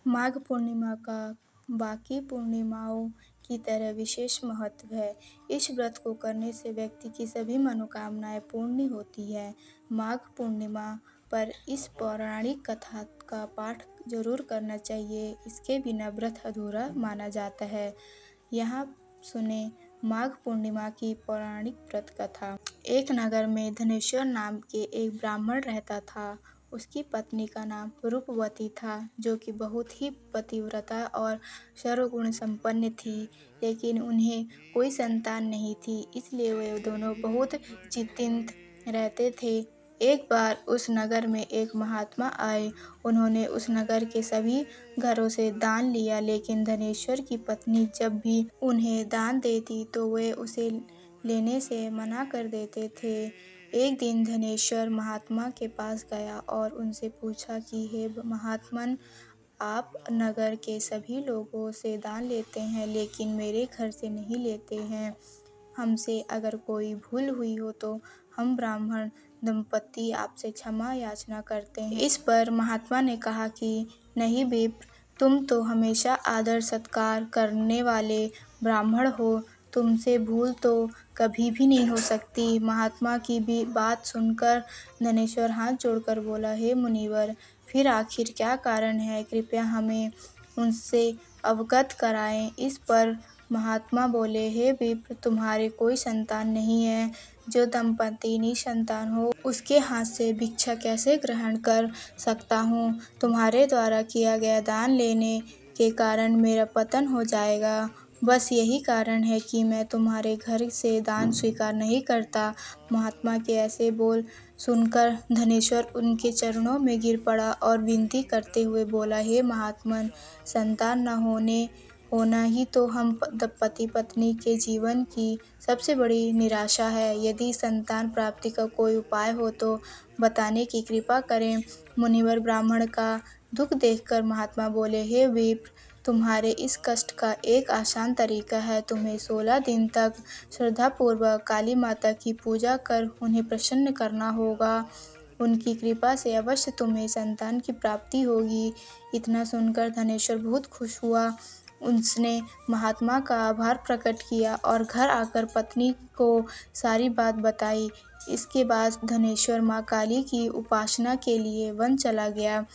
माघ पूर्णिमा का बाकी पूर्णिमाओं की तरह विशेष महत्व है। इस व्रत को करने से व्यक्ति की सभी मनोकामनाएं पूर्ण होती हैं। माघ पूर्णिमा पर इस पौराणिक कथा का पाठ जरूर करना चाहिए, इसके बिना व्रत अधूरा माना जाता है। यहाँ सुने माघ पूर्णिमा की पौराणिक व्रत कथा। एक नगर में धनेश्वर नाम के एक ब्राह्मण रहता था। उसकी पत्नी का नाम रूपवती था, जो कि बहुत ही पतिव्रता और सर्वगुण संपन्न थी, लेकिन उन्हें कोई संतान नहीं थी, इसलिए वे दोनों बहुत चिंतित रहते थे। एक बार उस नगर में एक महात्मा आए। उन्होंने उस नगर के सभी घरों से दान लिया, लेकिन धनेश्वर की पत्नी जब भी उन्हें दान देती तो वे उसे लेने से मना कर देते थे। एक दिन धनेश्वर महात्मा के पास गया और उनसे पूछा कि हे महात्मन, आप नगर के सभी लोगों से दान लेते हैं, लेकिन मेरे घर से नहीं लेते हैं। हमसे अगर कोई भूल हुई हो तो हम ब्राह्मण दंपति आपसे क्षमा याचना करते हैं। इस पर महात्मा ने कहा कि नहीं विप्र, तुम तो हमेशा आदर सत्कार करने वाले ब्राह्मण हो, तुमसे भूल तो कभी भी नहीं हो सकती। महात्मा की भी बात सुनकर धनेश्वर हाथ जोड़कर बोला, हे मुनिवर, फिर आखिर क्या कारण है, कृपया हमें उनसे अवगत कराएं। इस पर महात्मा बोले, हे विप्र, तुम्हारे कोई संतान नहीं है। जो दंपति निसंतान हो उसके हाथ से भिक्षा कैसे ग्रहण कर सकता हूँ। तुम्हारे द्वारा किया गया दान लेने के कारण मेरा पतन हो जाएगा। बस यही कारण है कि मैं तुम्हारे घर से दान स्वीकार नहीं करता। महात्मा के ऐसे बोल सुनकर धनेश्वर उनके चरणों में गिर पड़ा और विनती करते हुए बोला, हे महात्मन, संतान न होना ही तो हम पति पत्नी के जीवन की सबसे बड़ी निराशा है। यदि संतान प्राप्ति का कोई उपाय हो तो बताने की कृपा करें। मुनिवर ब्राह्मण का दुख देखकर महात्मा बोले, हे विप्र, तुम्हारे इस कष्ट का एक आसान तरीका है। तुम्हें 16 दिन तक श्रद्धापूर्वक काली माता की पूजा कर उन्हें प्रसन्न करना होगा। उनकी कृपा से अवश्य तुम्हें संतान की प्राप्ति होगी। इतना सुनकर धनेश्वर बहुत खुश हुआ। उसने महात्मा का आभार प्रकट किया और घर आकर पत्नी को सारी बात बताई। इसके बाद धनेश्वर माँ काली की उपासना के लिए वन चला गया।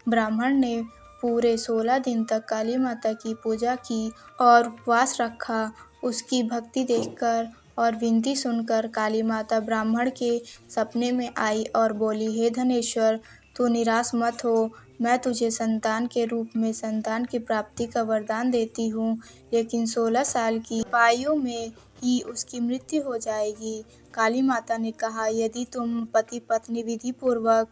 ब्राह्मण ने पूरे 16 दिन तक काली माता की पूजा की और उपवास रखा। उसकी भक्ति देखकर और विनती सुनकर काली माता ब्राह्मण के सपने में आई और बोली, हे धनेश्वर, तू निराश मत हो। मैं तुझे संतान के रूप में संतान की प्राप्ति का वरदान देती हूँ, लेकिन 16 साल की आयु में ही उसकी मृत्यु हो जाएगी। काली माता ने कहा, यदि तुम पति पत्नी विधि पूर्वक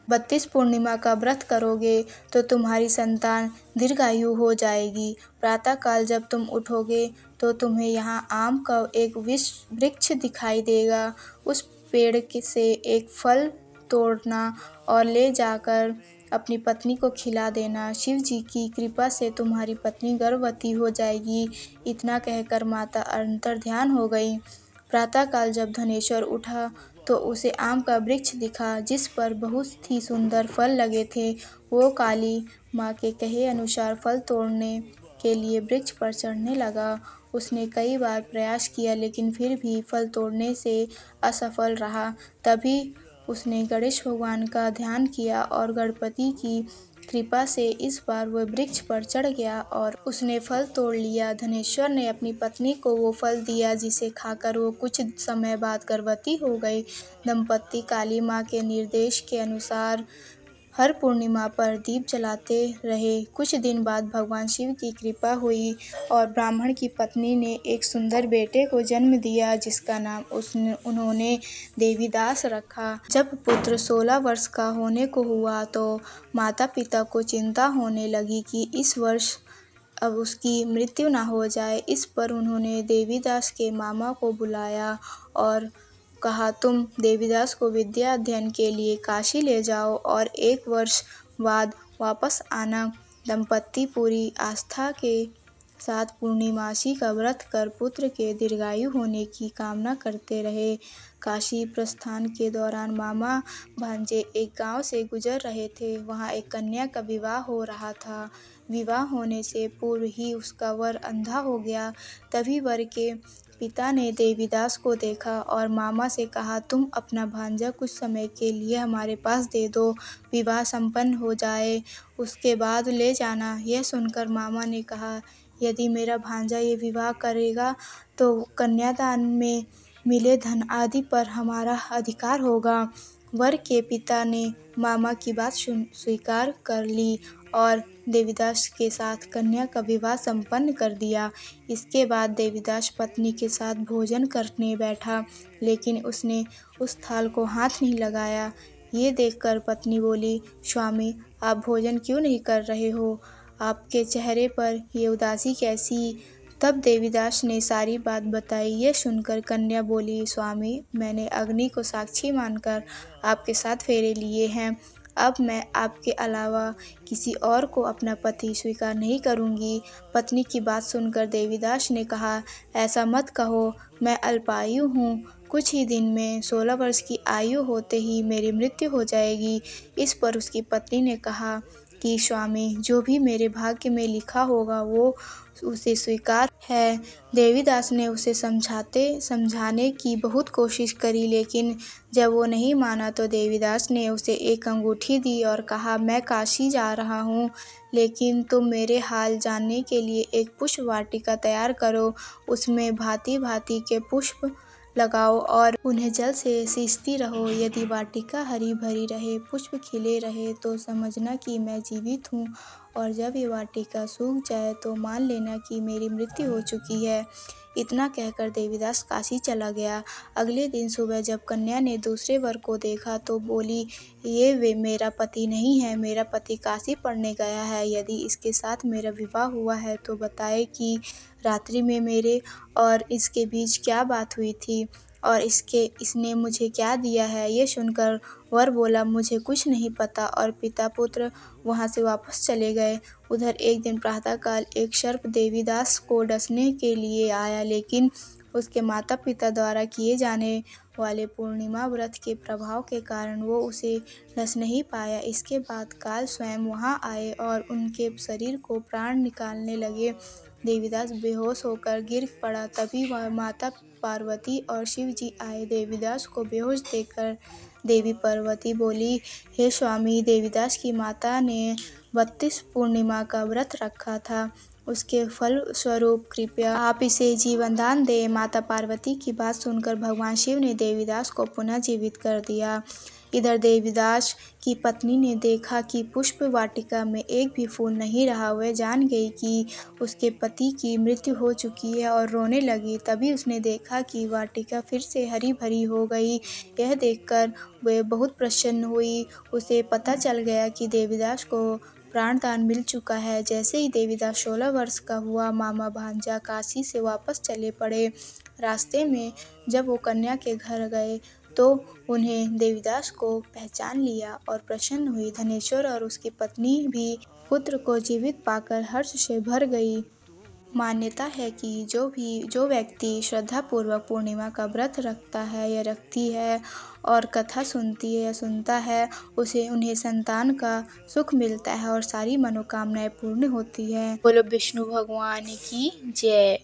32 पूर्णिमा का व्रत करोगे तो तुम्हारी संतान दीर्घायु हो जाएगी। प्रातःकाल जब तुम उठोगे तो तुम्हें यहाँ आम का एक वृक्ष दिखाई देगा। उस पेड़ से एक फल तोड़ना और ले जाकर अपनी पत्नी को खिला देना। शिव जी की कृपा से तुम्हारी पत्नी गर्भवती हो जाएगी। इतना कहकर माता अंतर्ध्यान हो गई। प्रातःकाल जब धनेश्वर उठा तो उसे आम का वृक्ष दिखा, जिस पर बहुत ही सुंदर फल लगे थे। वो काली माँ के कहे अनुसार फल तोड़ने के लिए वृक्ष पर चढ़ने लगा। उसने कई बार प्रयास किया, लेकिन फिर भी फल तोड़ने से असफल रहा। तभी उसने गणेश भगवान का ध्यान किया और गणपति की कृपा से इस बार वह वृक्ष पर चढ़ गया और उसने फल तोड़ लिया। धनेश्वर ने अपनी पत्नी को वो फल दिया, जिसे खाकर वो कुछ समय बाद गर्भवती हो गई। दंपति काली माँ के निर्देश के अनुसार हर पूर्णिमा पर दीप जलाते रहे। कुछ दिन बाद भगवान शिव की कृपा हुई और ब्राह्मण की पत्नी ने एक सुंदर बेटे को जन्म दिया, जिसका नाम उन्होंने देवीदास रखा। जब पुत्र 16 वर्ष का होने को हुआ तो माता पिता को चिंता होने लगी कि इस वर्ष अब उसकी मृत्यु न हो जाए। इस पर उन्होंने देवीदास के मामा को बुलाया और कहा, तुम देवीदास को विद्या अध्ययन के लिए काशी ले जाओ और 1 वर्ष बाद वापस आना। दंपति पूरी आस्था के साथ पूर्णिमासी का व्रत कर पुत्र के दीर्घायु होने की कामना करते रहे। काशी प्रस्थान के दौरान मामा भांजे एक गांव से गुजर रहे थे। वहां एक कन्या का विवाह हो रहा था। विवाह होने से पूर्व ही उसका वर अंधा हो गया। तभी वर के पिता ने देवीदास को देखा और मामा से कहा, तुम अपना भांजा कुछ समय के लिए हमारे पास दे दो, विवाह संपन्न हो जाए, उसके बाद ले जाना। यह सुनकर मामा ने कहा, यदि मेरा भांजा ये विवाह करेगा तो कन्यादान में मिले धन आदि पर हमारा अधिकार होगा। वर के पिता ने मामा की बात स्वीकार कर ली और देवीदास के साथ कन्या का विवाह संपन्न कर दिया। इसके बाद देवीदास पत्नी के साथ भोजन करने बैठा, लेकिन उसने उस थाल को हाथ नहीं लगाया। ये देखकर पत्नी बोली, स्वामी, आप भोजन क्यों नहीं कर रहे हो? आपके चेहरे पर ये उदासी कैसी? तब देवीदास ने सारी बात बताई। यह सुनकर कन्या बोली, स्वामी, मैंने अग्नि को साक्षी मानकर आपके साथ फेरे लिए हैं। अब मैं आपके अलावा किसी और को अपना पति स्वीकार नहीं करूंगी। पत्नी की बात सुनकर देवीदास ने कहा, ऐसा मत कहो, मैं अल्पायु हूँ। कुछ ही दिन में 16 वर्ष की आयु होते ही मेरी मृत्यु हो जाएगी। इस पर उसकी पत्नी ने कहा कि स्वामी, जो भी मेरे भाग्य में लिखा होगा वो उसे स्वीकार है। देवीदास ने उसे समझाने की बहुत कोशिश करी, लेकिन जब वो नहीं माना तो देवीदास ने उसे एक अंगूठी दी और कहा, मैं काशी जा रहा हूँ, लेकिन तुम मेरे हाल जानने के लिए एक पुष्प वाटिका तैयार करो। उसमें भांति भांति के पुष्प लगाओ और उन्हें जल से सींचती रहो। यदि वाटिका हरी भरी रहे, पुष्प खिले रहे तो समझना कि मैं जीवित हूँ, और जब ये वाटिका सूख जाए तो मान लेना कि मेरी मृत्यु हो चुकी है। इतना कहकर देवीदास काशी चला गया। अगले दिन सुबह जब कन्या ने दूसरे वर को देखा तो बोली, ये वे मेरा पति नहीं है, मेरा पति काशी पढ़ने गया है। यदि इसके साथ मेरा विवाह हुआ है तो बताए कि रात्रि में मेरे और इसके बीच क्या बात हुई थी और इसने मुझे क्या दिया है। ये सुनकर वर बोला, मुझे कुछ नहीं पता, और पिता पुत्र वहाँ से वापस चले गए। उधर एक दिन प्रातःकाल एक सर्प देवीदास को डसने के लिए आया, लेकिन उसके माता पिता द्वारा किए जाने वाले पूर्णिमा व्रत के प्रभाव के कारण वो उसे डस नहीं पाया। इसके बाद काल स्वयं वहाँ आए और उनके शरीर को प्राण निकालने लगे। देवीदास बेहोश होकर गिर पड़ा। तभी वह माता पार्वती और शिव जी आए। देवीदास को बेहोश देखकर देवी पार्वती बोली, हे स्वामी, देवीदास की माता ने 32 पूर्णिमा का व्रत रखा था, उसके फल स्वरूप कृपया आप इसे जीवन दान दें। माता पार्वती की बात सुनकर भगवान शिव ने देवीदास को पुनः जीवित कर दिया। इधर देवीदास की पत्नी ने देखा कि पुष्प वाटिका में एक भी फूल नहीं रहा। वह जान गई कि उसके पति की मृत्यु हो चुकी है और रोने लगी। तभी उसने देखा कि वाटिका फिर से हरी भरी हो गई। यह देखकर वह बहुत प्रसन्न हुई। उसे पता चल गया कि देवीदास को प्राणदान मिल चुका है। जैसे ही देवीदास 16 वर्ष का हुआ, मामा भांजा काशी से वापस चले पड़े। रास्ते में जब वो कन्या के घर गए तो उन्हें देवीदास को पहचान लिया और प्रसन्न हुई। धनेश्वर और उसकी पत्नी भी पुत्र को जीवित पाकर हर्ष से भर गई। मान्यता है कि जो व्यक्ति श्रद्धापूर्वक पूर्णिमा का व्रत रखता है या रखती है और कथा सुनती है या सुनता है, उन्हें संतान का सुख मिलता है और सारी मनोकामनाएं पूर्ण होती है। बोलो विष्णु भगवान की जय।